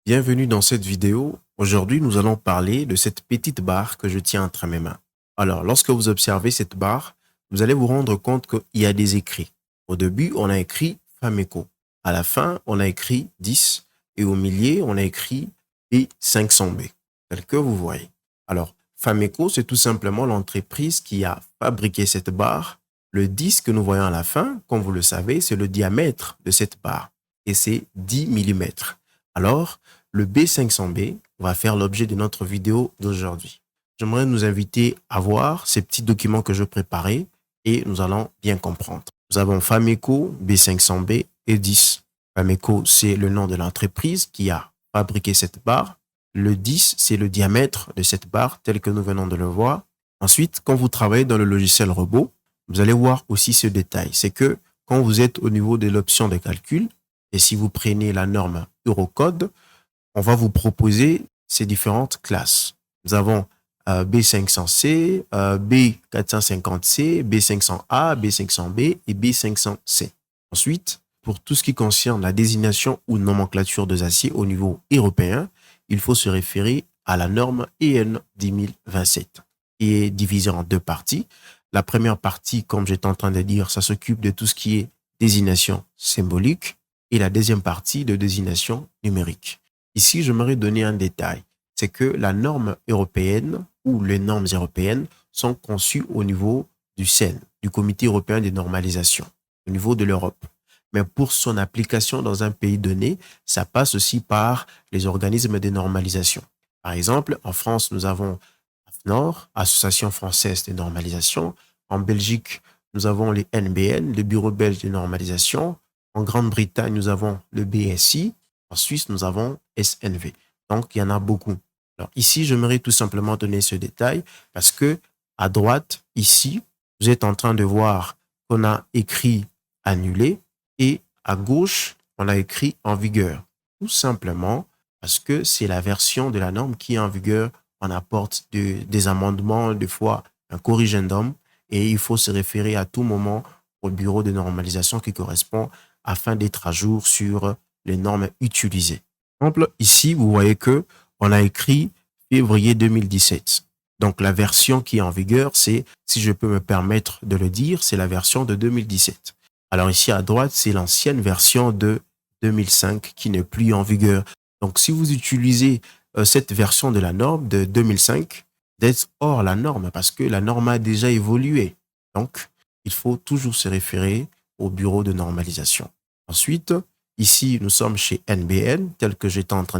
Bienvenue dans cette vidéo. Aujourd'hui, nous allons parler de cette petite barre que je tiens entre mes mains. Alors, lorsque vous observez cette barre, vous allez vous rendre compte qu'il y a des écrits. Au début, on a écrit Fameco. À la fin, on a écrit 10 et au milieu, on a écrit B500B, tel que vous voyez. Alors, Fameco, c'est tout simplement l'entreprise qui a fabriqué cette barre. Le 10 que nous voyons à la fin, comme vous le savez, c'est le diamètre de cette barre et c'est 10 mm. Alors, le B500B va faire l'objet de notre vidéo d'aujourd'hui. J'aimerais nous inviter à voir ces petits documents que je préparais et nous allons bien comprendre. Nous avons Fameco, B500B et 10. Fameco, c'est le nom de l'entreprise qui a fabriqué cette barre. Le 10, c'est le diamètre de cette barre tel que nous venons de le voir. Ensuite, quand vous travaillez dans le logiciel robot, vous allez voir aussi ce détail. C'est que quand vous êtes au niveau de l'option de calcul, et si vous prenez la norme Eurocode, on va vous proposer ces différentes classes. Nous avons B500C, B450C, B500A, B500B et B500C. Ensuite, pour tout ce qui concerne la désignation ou nomenclature des aciers au niveau européen, il faut se référer à la norme EN 10027, qui est divisée en deux parties. La première partie, comme j'étais en train de dire, ça s'occupe de tout ce qui est désignation symbolique et la deuxième partie de désignation numérique. Ici, j'aimerais donner un détail. C'est que la norme européenne ou les normes européennes sont conçues au niveau du CEN, du Comité européen des normalisations, au niveau de l'Europe. Mais pour son application dans un pays donné, ça passe aussi par les organismes de normalisation. Par exemple, en France, nous avons AFNOR, Association française de normalisation. En Belgique, nous avons les NBN, le Bureau belge de normalisation. En Grande-Bretagne, nous avons le BSI. En Suisse, nous avons SNV. Donc, il y en a beaucoup. Alors ici, j'aimerais tout simplement donner ce détail parce que à droite, ici, vous êtes en train de voir qu'on a écrit annulé et à gauche, on a écrit en vigueur. Tout simplement parce que c'est la version de la norme qui est en vigueur. On apporte des amendements, des fois un corrigendum et il faut se référer à tout moment au bureau de normalisation qui correspond afin d'être à jour sur les normes utilisées. Par exemple, ici, vous voyez que on a écrit février 2017. Donc, la version qui est en vigueur, c'est, si je peux me permettre de le dire, c'est la version de 2017. Alors ici, à droite, c'est l'ancienne version de 2005 qui n'est plus en vigueur. Donc, si vous utilisez cette version de la norme de 2005, d'être hors la norme parce que la norme a déjà évolué. Donc, il faut toujours se référer au bureau de normalisation. Ensuite, ici, nous sommes chez NBN, tel que j'étais en train de